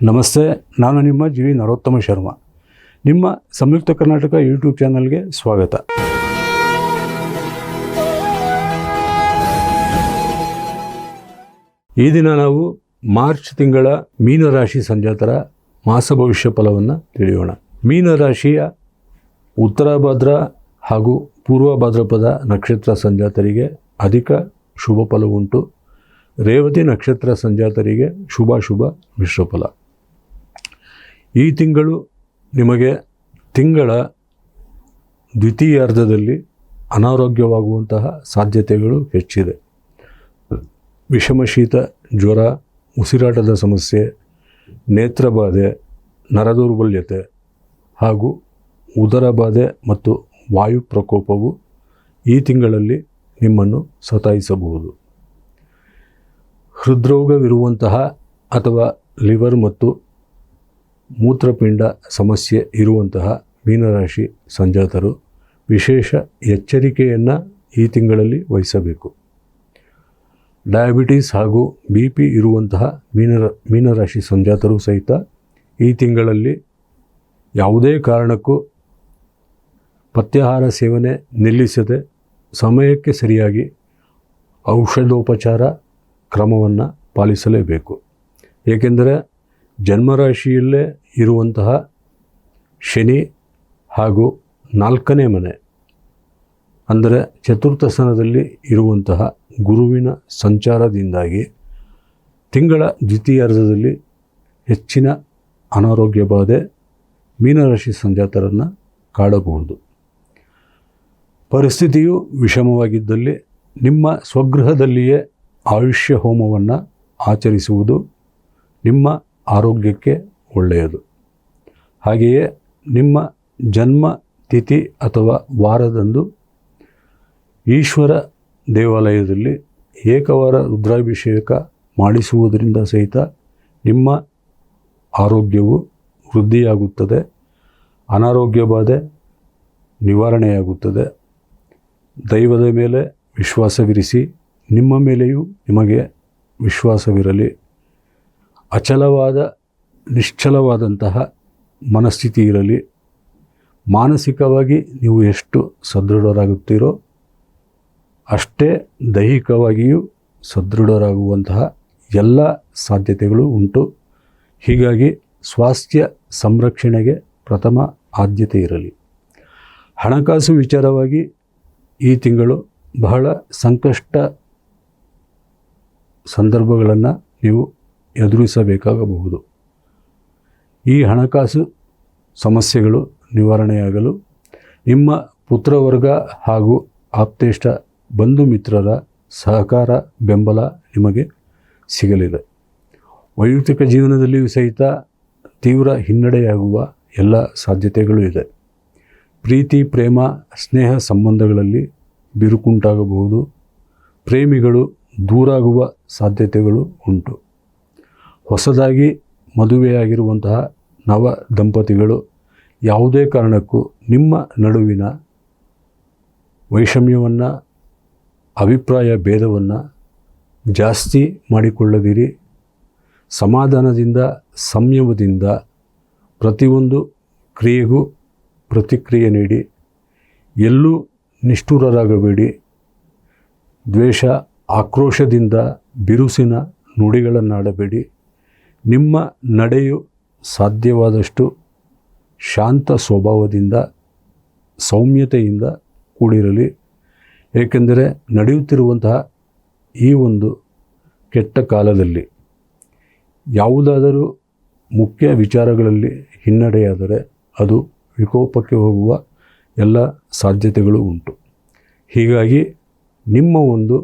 ನಮಸ್ತೆ, ನಾನು ನಿಮ್ಮ ಜಿ ವಿ ನರೋತ್ತಮ ಶರ್ಮಾ. ನಿಮ್ಮ ಸಂಯುಕ್ತ ಕರ್ನಾಟಕ ಯೂಟ್ಯೂಬ್ ಚಾನಲ್ಗೆ ಸ್ವಾಗತ. ಈ ದಿನ ನಾವು ಮಾರ್ಚ್ ತಿಂಗಳ ಮೀನರಾಶಿ ಸಂಜಾತರ ಮಾಸ ಭವಿಷ್ಯ ಫಲವನ್ನು ತಿಳಿಯೋಣ. ಮೀನರಾಶಿಯ ಉತ್ತರ ಭದ್ರ ಹಾಗೂ ಪೂರ್ವ ಭಾದ್ರಪದ ನಕ್ಷತ್ರ ಸಂಜಾತರಿಗೆ ಅಧಿಕ ಶುಭ ಫಲವುಂಟು. ರೇವತಿ ನಕ್ಷತ್ರ ಸಂಜಾತರಿಗೆ ಶುಭ ಮಿಶ್ರ ಫಲ. ಈ ತಿಂಗಳು ನಿಮಗೆ ತಿಂಗಳ ದ್ವಿತೀಯಾರ್ಧದಲ್ಲಿ ಅನಾರೋಗ್ಯವಾಗುವಂತಹ ಸಾಧ್ಯತೆಗಳು ಹೆಚ್ಚಿದೆ. ವಿಷಮಶೀತ, ಜ್ವರ, ಉಸಿರಾಟದ ಸಮಸ್ಯೆ, ನೇತ್ರಬಾಧೆ, ನರದೌರ್ಬಲ್ಯತೆ ಹಾಗೂ ಉದರ ಬಾಧೆ ಮತ್ತು ವಾಯು ಪ್ರಕೋಪವು ಈ ತಿಂಗಳಲ್ಲಿ ನಿಮ್ಮನ್ನು ಸತಾಯಿಸಬಹುದು. ಹೃದ್ರೋಗವಿರುವಂತಹ ಅಥವಾ ಲಿವರ್ ಮತ್ತು ಮೂತ್ರಪಿಂಡ ಸಮಸ್ಯೆ ಇರುವಂತಹ ಮೀನರಾಶಿ ಸಂಜಾತರು ವಿಶೇಷ ಎಚ್ಚರಿಕೆಯನ್ನು ಈ ತಿಂಗಳಲ್ಲಿ ವಹಿಸಬೇಕು. ಡಯಾಬಿಟೀಸ್ ಹಾಗೂ BP ಇರುವಂತಹ ಮೀನರಾಶಿ ಸಂಜಾತರು ಸಹಿತ ಈ ತಿಂಗಳಲ್ಲಿ ಯಾವುದೇ ಕಾರಣಕ್ಕೂ ಪಥ್ಯಾಹಾರ ಸೇವನೆ ನಿಲ್ಲಿಸದೆ ಸಮಯಕ್ಕೆ ಸರಿಯಾಗಿ ಔಷಧೋಪಚಾರ ಕ್ರಮವನ್ನು ಪಾಲಿಸಲೇಬೇಕು. ಏಕೆಂದರೆ ಜನ್ಮರಾಶಿಯಲ್ಲೇ ಇರುವಂತಹ ಶನಿ ಹಾಗೂ 4ನೇ ಮನೆ ಅಂದರೆ ಚತುರ್ಥ ಸ್ಥಾನದಲ್ಲಿ ಇರುವಂತಹ ಗುರುವಿನ ಸಂಚಾರದಿಂದಾಗಿ ತಿಂಗಳ ದ್ವಿತೀಯಾರ್ಧದಲ್ಲಿ ಹೆಚ್ಚಿನ ಅನಾರೋಗ್ಯ ಬಾಧೆ ಮೀನರಾಶಿ ಸಂಜಾತರನ್ನು ಕಾಡಬಹುದು. ಪರಿಸ್ಥಿತಿಯು ವಿಷಮವಾಗಿದ್ದಲ್ಲಿ ನಿಮ್ಮ ಸ್ವಗೃಹದಲ್ಲಿಯೇ ಆಯುಷ್ಯ ಹೋಮವನ್ನು ಆಚರಿಸುವುದು ನಿಮ್ಮ ಆರೋಗ್ಯಕ್ಕೆ ಒಳ್ಳೆಯದು. ಹಾಗೆಯೇ ನಿಮ್ಮ ಜನ್ಮ ತಿಥಿ ಅಥವಾ ವಾರದಂದು ಈಶ್ವರ ದೇವಾಲಯದಲ್ಲಿ ಏಕವಾರ ರುದ್ರಾಭಿಷೇಕ ಮಾಡಿಸುವುದರಿಂದ ಸಹಿತ ನಿಮ್ಮ ಆರೋಗ್ಯವು ವೃದ್ಧಿಯಾಗುತ್ತದೆ, ಅನಾರೋಗ್ಯ ಬಾಧೆ ನಿವಾರಣೆಯಾಗುತ್ತದೆ. ದೈವದ ಮೇಲೆ ವಿಶ್ವಾಸವಿರಿಸಿ, ನಿಮ್ಮ ಮೇಲೆಯೂ ನಿಮಗೆ ವಿಶ್ವಾಸವಿರಲಿ. ಅಚಲವಾದ ನಿಶ್ಚಲವಾದಂತಹ ಮನಸ್ಥಿತಿ ಇರಲಿ. ಮಾನಸಿಕವಾಗಿ ನೀವು ಎಷ್ಟು ಸದೃಢರಾಗುತ್ತೀರೋ ಅಷ್ಟೇ ದೈಹಿಕವಾಗಿಯೂ ಸದೃಢರಾಗುವಂತಹ ಎಲ್ಲ ಸಾಧ್ಯತೆಗಳು ಉಂಟು. ಹೀಗಾಗಿ ಸ್ವಾಸ್ಥ್ಯ ಸಂರಕ್ಷಣೆಗೆ ಪ್ರಥಮ ಆದ್ಯತೆ ಇರಲಿ. ಹಣಕಾಸು ವಿಚಾರವಾಗಿ ಈ ತಿಂಗಳು ಬಹಳ ಸಂಕಷ್ಟ ಸಂದರ್ಭಗಳನ್ನು ನೀವು ಎದುರಿಸಬೇಕಾಗಬಹುದು. ಈ ಹಣಕಾಸು ಸಮಸ್ಯೆಗಳು ನಿವಾರಣೆಯಾಗಲು ನಿಮ್ಮ ಪುತ್ರವರ್ಗ ಹಾಗೂ ಆಪ್ತೇಷ್ಟ ಬಂಧು ಮಿತ್ರರ ಸಹಕಾರ ಬೆಂಬಲ ನಿಮಗೆ ಸಿಗಲಿದೆ. ವೈಯಕ್ತಿಕ ಜೀವನದಲ್ಲಿಯೂ ಸಹಿತ ತೀವ್ರ ಹಿನ್ನಡೆಯಾಗುವ ಎಲ್ಲ ಸಾಧ್ಯತೆಗಳು ಇದೆ. ಪ್ರೀತಿ, ಪ್ರೇಮ, ಸ್ನೇಹ ಸಂಬಂಧಗಳಲ್ಲಿ ಬಿರುಕುಂಟಾಗಬಹುದು. ಪ್ರೇಮಿಗಳು ದೂರಾಗುವ ಸಾಧ್ಯತೆಗಳು ಉಂಟು. ಹೊಸದಾಗಿ ಮದುವೆಯಾಗಿರುವಂತಹ ನವ ದಂಪತಿಗಳು ಯಾವುದೇ ಕಾರಣಕ್ಕೂ ನಿಮ್ಮ ನಡುವಿನ ವೈಷಮ್ಯವನ್ನು, ಅಭಿಪ್ರಾಯ ಭೇದವನ್ನು ಜಾಸ್ತಿ ಮಾಡಿಕೊಳ್ಳದಿರಿ. ಸಮಾಧಾನದಿಂದ, ಸಂಯಮದಿಂದ ಪ್ರತಿಯೊಂದು ಕ್ರಿಯೆಗೂ ಪ್ರತಿಕ್ರಿಯೆ ನೀಡಿ. ಎಲ್ಲೂ ನಿಷ್ಠುರರಾಗಬೇಡಿ. ದ್ವೇಷ, ಆಕ್ರೋಶದಿಂದ ಬಿರುಸಿನ ನುಡಿಗಳನ್ನಾಡಬೇಡಿ. ನಿಮ್ಮ ನಡೆಯು ಸಾಧ್ಯವಾದಷ್ಟು ಶಾಂತ ಸ್ವಭಾವದಿಂದ, ಸೌಮ್ಯತೆಯಿಂದ ಕೂಡಿರಲಿ. ಏಕೆಂದರೆ ನಡೆಯುತ್ತಿರುವಂತಹ ಈ ಒಂದು ಕೆಟ್ಟ ಕಾಲದಲ್ಲಿ ಯಾವುದಾದರೂ ಮುಖ್ಯ ವಿಚಾರಗಳಲ್ಲಿ ಹಿನ್ನಡೆಯಾದರೆ ಅದು ವಿಕೋಪಕ್ಕೆ ಹೋಗುವ ಎಲ್ಲ ಸಾಧ್ಯತೆಗಳು ಉಂಟು. ಹೀಗಾಗಿ ನಿಮ್ಮ ಒಂದು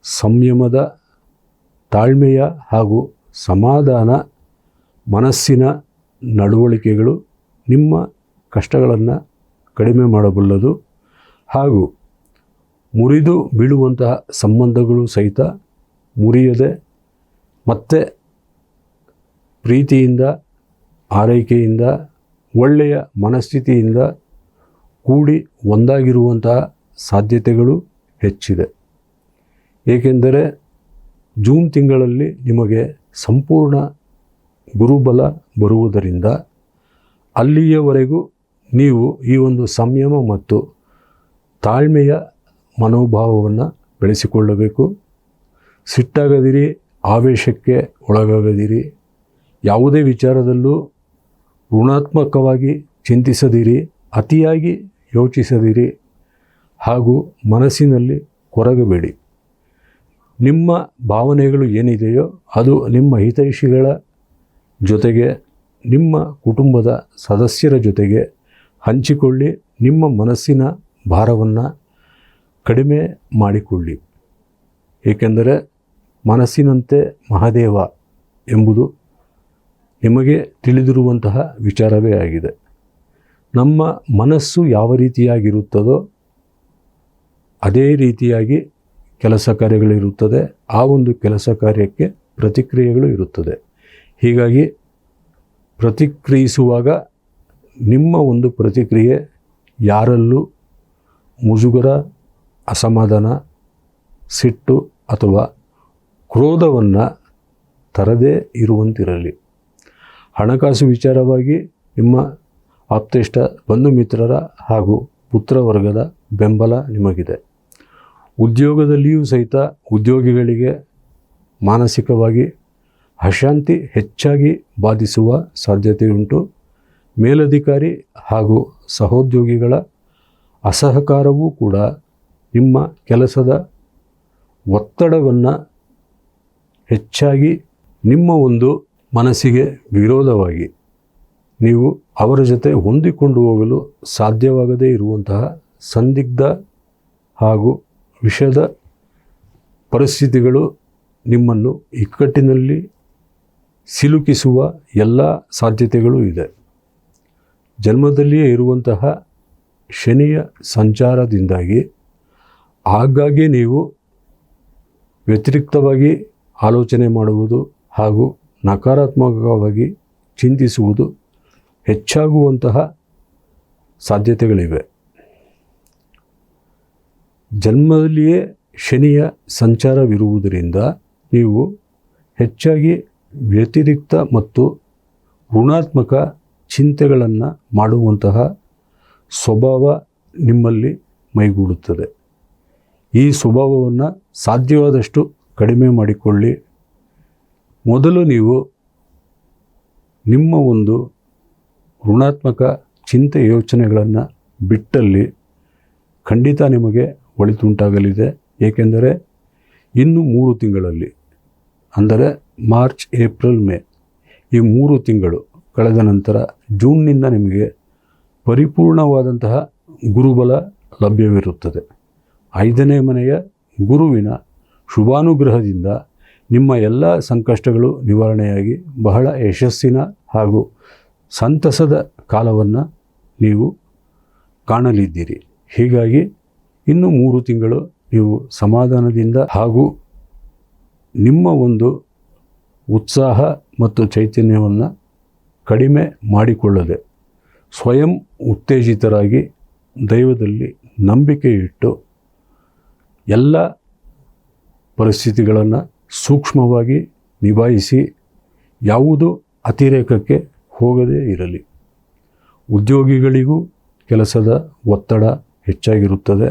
ಸಂಯಮದ, ತಾಳ್ಮೆಯ ಹಾಗೂ ಸಮಾಧಾನ ಮನಸ್ಸಿನ ನಡವಳಿಕೆಗಳು ನಿಮ್ಮ ಕಷ್ಟಗಳನ್ನು ಕಡಿಮೆ ಮಾಡಬಲ್ಲದು. ಹಾಗೂ ಮುರಿದು ಬೀಳುವಂತಹ ಸಂಬಂಧಗಳು ಸಹಿತ ಮುರಿಯದೆ ಮತ್ತೆ ಪ್ರೀತಿಯಿಂದ, ಆರೈಕೆಯಿಂದ, ಒಳ್ಳೆಯ ಮನಸ್ಥಿತಿಯಿಂದ ಕೂಡಿ ಒಂದಾಗಿರುವಂತಹ ಸಾಧ್ಯತೆಗಳು ಹೆಚ್ಚಿದೆ. ಏಕೆಂದರೆ ಜೂನ್ ತಿಂಗಳಲ್ಲಿ ನಿಮಗೆ ಸಂಪೂರ್ಣ ಗುರುಬಲ ಬರುವುದರಿಂದ ಅಲ್ಲಿಯವರೆಗೂ ನೀವು ಈ ಒಂದು ಸಂಯಮ ಮತ್ತು ತಾಳ್ಮೆಯ ಮನೋಭಾವವನ್ನು ಬೆಳೆಸಿಕೊಳ್ಳಬೇಕು. ಸಿಟ್ಟಾಗದಿರಿ, ಆವೇಶಕ್ಕೆ ಒಳಗಾಗದಿರಿ, ಯಾವುದೇ ವಿಚಾರದಲ್ಲೂ ಋಣಾತ್ಮಕವಾಗಿ ಚಿಂತಿಸದಿರಿ, ಅತಿಯಾಗಿ ಯೋಚಿಸದಿರಿ ಹಾಗೂ ಮನಸ್ಸಿನಲ್ಲಿ ಕೊರಗಬೇಡಿ. ನಿಮ್ಮ ಭಾವನೆಗಳು ಏನಿದೆಯೋ ಅದು ನಿಮ್ಮ ಹಿತೈಷಿಗಳ ಜೊತೆಗೆ, ನಿಮ್ಮ ಕುಟುಂಬದ ಸದಸ್ಯರ ಜೊತೆಗೆ ಹಂಚಿಕೊಳ್ಳಿ. ನಿಮ್ಮ ಮನಸ್ಸಿನ ಭಾರವನ್ನು ಕಡಿಮೆ ಮಾಡಿಕೊಳ್ಳಿ. ಏಕೆಂದರೆ ಮನಸ್ಸಿನಂತೆ ಮಹಾದೇವ ಎಂಬುದು ನಿಮಗೆ ತಿಳಿದಿರುವಂತಹ ವಿಚಾರವೇ ಆಗಿದೆ. ನಮ್ಮ ಮನಸ್ಸು ಯಾವ ರೀತಿಯಾಗಿರುತ್ತದೋ ಅದೇ ರೀತಿಯಾಗಿ ಕೆಲಸ ಕಾರ್ಯಗಳಿರುತ್ತದೆ. ಆ ಒಂದು ಕೆಲಸ ಕಾರ್ಯಕ್ಕೆ ಪ್ರತಿಕ್ರಿಯೆಗಳು ಇರುತ್ತದೆ. ಹೀಗಾಗಿ ಪ್ರತಿಕ್ರಿಯಿಸುವಾಗ ನಿಮ್ಮ ಒಂದು ಪ್ರತಿಕ್ರಿಯೆ ಯಾರಲ್ಲೂ ಮುಜುಗರ, ಅಸಮಾಧಾನ, ಸಿಟ್ಟು ಅಥವಾ ಕ್ರೋಧವನ್ನು ತರದೇ ಇರುವಂತಿರಲಿ. ಹಣಕಾಸು ವಿಚಾರವಾಗಿ ನಿಮ್ಮ ಆಪ್ತೇಷ್ಟ ಬಂಧು ಮಿತ್ರರ ಹಾಗೂ ಪುತ್ರವರ್ಗದ ಬೆಂಬಲ ನಿಮಗಿದೆ. ಉದ್ಯೋಗದಲ್ಲಿಯೂ ಸಹಿತ ಉದ್ಯೋಗಿಗಳಿಗೆ ಮಾನಸಿಕವಾಗಿ ಅಶಾಂತಿ ಹೆಚ್ಚಾಗಿ ಬಾಧಿಸುವ ಸಾಧ್ಯತೆಯುಂಟು. ಮೇಲಧಿಕಾರಿ ಹಾಗೂ ಸಹೋದ್ಯೋಗಿಗಳ ಅಸಹಕಾರವೂ ಕೂಡ ನಿಮ್ಮ ಕೆಲಸದ ಒತ್ತಡವನ್ನು ಹೆಚ್ಚಾಗಿ ನಿಮ್ಮ ಒಂದು ಮನಸ್ಸಿಗೆ ವಿರೋಧವಾಗಿ ನೀವು ಅವರ ಜೊತೆ ಹೊಂದಿಕೊಂಡು ಹೋಗಲು ಸಾಧ್ಯವಾಗದೇ ಇರುವಂತಹ ಸಂದಿಗ್ಧ ಹಾಗೂ ವಿಷದ ಪರಿಸ್ಥಿತಿಗಳು ನಿಮ್ಮನ್ನು ಇಕ್ಕಟ್ಟಿನಲ್ಲಿ ಸಿಲುಕಿಸುವ ಎಲ್ಲ ಸಾಧ್ಯತೆಗಳು ಇದೆ. ಜನ್ಮದಲ್ಲಿಯೇ ಇರುವಂತಹ ಶನಿಯ ಸಂಚಾರದಿಂದಾಗಿ ಆಗಾಗ್ಗೆ ನೀವು ವ್ಯತಿರಿಕ್ತವಾಗಿ ಆಲೋಚನೆ ಮಾಡುವುದು ಹಾಗೂ ನಕಾರಾತ್ಮಕವಾಗಿ ಚಿಂತಿಸುವುದು ಹೆಚ್ಚಾಗುವಂತಹ ಸಾಧ್ಯತೆಗಳಿವೆ. ಜನ್ಮದಲ್ಲಿಯೇ ಶನಿಯ ಸಂಚಾರವಿರುವುದರಿಂದ ನೀವು ಹೆಚ್ಚಾಗಿ ವ್ಯತಿರಿಕ್ತ ಮತ್ತು ಋಣಾತ್ಮಕ ಚಿಂತೆಗಳನ್ನು ಮಾಡುವಂತಹ ಸ್ವಭಾವ ನಿಮ್ಮಲ್ಲಿ ಮೈಗೂಡುತ್ತದೆ. ಈ ಸ್ವಭಾವವನ್ನು ಸಾಧ್ಯವಾದಷ್ಟು ಕಡಿಮೆ ಮಾಡಿಕೊಳ್ಳಿ. ಮೊದಲು ನೀವು ನಿಮ್ಮ ಒಂದು ಋಣಾತ್ಮಕ ಚಿಂತೆ ಯೋಚನೆಗಳನ್ನು ಬಿಟ್ಟಲ್ಲಿ ಖಂಡಿತ ನಿಮಗೆ ಒಳಿತುಂಟಾಗಲಿದೆ. ಏಕೆಂದರೆ ಇನ್ನು 3 ತಿಂಗಳಲ್ಲಿ, ಅಂದರೆ ಮಾರ್ಚ್, ಏಪ್ರಿಲ್, ಮೇ ಈ 3 ತಿಂಗಳು ಕಳೆದ ನಂತರ ಜೂನ್ನಿಂದ ನಿಮಗೆ ಪರಿಪೂರ್ಣವಾದಂತಹ ಗುರುಬಲ ಲಭ್ಯವಿರುತ್ತದೆ. 5ನೇ ಮನೆಯ ಗುರುವಿನ ಶುಭಾನುಗ್ರಹದಿಂದ ನಿಮ್ಮ ಎಲ್ಲ ಸಂಕಷ್ಟಗಳು ನಿವಾರಣೆಯಾಗಿ ಬಹಳ ಯಶಸ್ಸಿನ ಹಾಗೂ ಸಂತಸದ ಕಾಲವನ್ನು ನೀವು ಕಾಣಲಿದ್ದೀರಿ. ಹೀಗಾಗಿ ಇನ್ನು 3 ತಿಂಗಳು ನೀವು ಸಮಾಧಾನದಿಂದ ಹಾಗೂ ನಿಮ್ಮ ಒಂದು ಉತ್ಸಾಹ ಮತ್ತು ಚೈತನ್ಯವನ್ನು ಕಡಿಮೆ ಮಾಡಿಕೊಳ್ಳದೆ ಸ್ವಯಂ ಉತ್ತೇಜಿತರಾಗಿ ದೈವದಲ್ಲಿ ನಂಬಿಕೆ ಇಟ್ಟು ಎಲ್ಲ ಪರಿಸ್ಥಿತಿಗಳನ್ನು ಸೂಕ್ಷ್ಮವಾಗಿ ನಿಭಾಯಿಸಿ ಯಾವುದೂ ಅತಿರೇಕಕ್ಕೆ ಹೋಗದೇ ಇರಲಿ. ಉದ್ಯೋಗಿಗಳಿಗೂ ಕೆಲಸದ ಒತ್ತಡ ಹೆಚ್ಚಾಗಿರುತ್ತದೆ.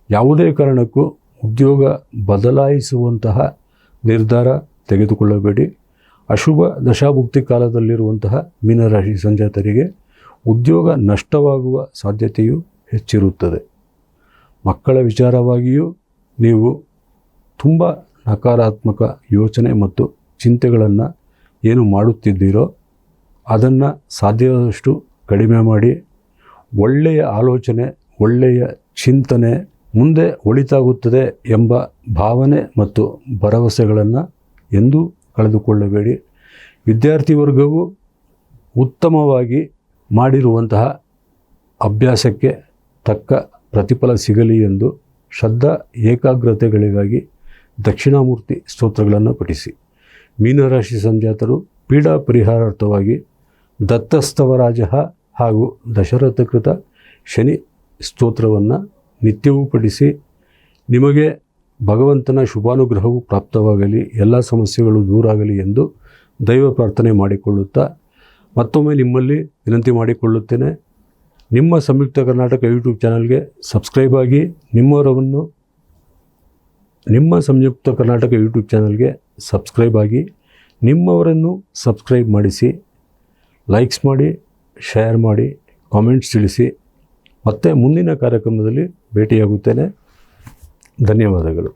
ಯಾವುದೇ ಕಾರಣಕ್ಕೂ ಉದ್ಯೋಗ ಬದಲಾಯಿಸುವಂತಹ ನಿರ್ಧಾರ ತೆಗೆದುಕೊಳ್ಳಬೇಡಿ. ಅಶುಭ ದಶಾಭುಕ್ತಿ ಕಾಲದಲ್ಲಿರುವಂತಹ ಮೀನರಾಶಿ ಸಂಜಾತರಿಗೆ ಉದ್ಯೋಗ ನಷ್ಟವಾಗುವ ಸಾಧ್ಯತೆಯು ಹೆಚ್ಚಿರುತ್ತದೆ. ಮಕ್ಕಳ ವಿಚಾರವಾಗಿಯೂ ನೀವು ತುಂಬ ನಕಾರಾತ್ಮಕ ಯೋಚನೆ ಮತ್ತು ಚಿಂತೆಗಳನ್ನು ಏನು ಮಾಡುತ್ತಿದ್ದೀರೋ ಅದನ್ನು ಸಾಧ್ಯವಾದಷ್ಟು ಕಡಿಮೆ ಮಾಡಿ. ಒಳ್ಳೆಯ ಆಲೋಚನೆ, ಒಳ್ಳೆಯ ಚಿಂತನೆ ಮುಂದೆ ಒಳಿತಾಗುತ್ತದೆ ಎಂಬ ಭಾವನೆ ಮತ್ತು ಭರವಸೆಗಳನ್ನು ಎಂದೂ ಕಳೆದುಕೊಳ್ಳಬೇಡಿ. ವಿದ್ಯಾರ್ಥಿ ವರ್ಗವು ಉತ್ತಮವಾಗಿ ಮಾಡಿರುವಂತಹ ಅಭ್ಯಾಸಕ್ಕೆ ತಕ್ಕ ಪ್ರತಿಫಲ ಸಿಗಲಿ ಎಂದು ಶ್ರದ್ಧಾ ಏಕಾಗ್ರತೆಗಳಿಗಾಗಿ ದಕ್ಷಿಣಾಮೂರ್ತಿ ಸ್ತೋತ್ರಗಳನ್ನು ಪಠಿಸಿ. ಮೀನರಾಶಿ ಸಂಜಾತರು ಪೀಡಾ ಪರಿಹಾರಾರ್ಥವಾಗಿ ದತ್ತಸ್ತವರಾಜ ಹಾಗೂ ದಶರಥಕೃತ ಶನಿ ಸ್ತೋತ್ರವನ್ನು ನಿತ್ಯವೂ ಪಠಿಸಿ. ನಿಮಗೆ ಭಗವಂತನ ಶುಭಾನುಗ್ರಹವು ಪ್ರಾಪ್ತವಾಗಲಿ, ಎಲ್ಲ ಸಮಸ್ಯೆಗಳು ದೂರಾಗಲಿ ಎಂದು ದೈವ ಪ್ರಾರ್ಥನೆ ಮಾಡಿಕೊಳ್ಳುತ್ತಾ ಮತ್ತೊಮ್ಮೆ ನಿಮ್ಮಲ್ಲಿ ವಿನಂತಿ ಮಾಡಿಕೊಳ್ಳುತ್ತೇನೆ. ನಿಮ್ಮ ಸಂಯುಕ್ತ ಕರ್ನಾಟಕ ಯೂಟ್ಯೂಬ್ ಚಾನಲ್ಗೆ ಸಬ್ಸ್ಕ್ರೈಬ್ ಆಗಿ ನಿಮ್ಮ ಸಂಯುಕ್ತ ಕರ್ನಾಟಕ ಯೂಟ್ಯೂಬ್ ಚಾನಲ್ಗೆ ಸಬ್ಸ್ಕ್ರೈಬ್ ಆಗಿ ನಿಮ್ಮವರನ್ನು ಸಬ್ಸ್ಕ್ರೈಬ್ ಮಾಡಿಸಿ, ಲೈಕ್ಸ್ ಮಾಡಿ, ಶೇರ್ ಮಾಡಿ, ಕಾಮೆಂಟ್ಸ್ ತಿಳಿಸಿ. ಮತ್ತೆ ಮುಂದಿನ ಕಾರ್ಯಕ್ರಮದಲ್ಲಿ ಭೇಟಿಯಾಗುತ್ತೇನೆ. ಧನ್ಯವಾದಗಳು.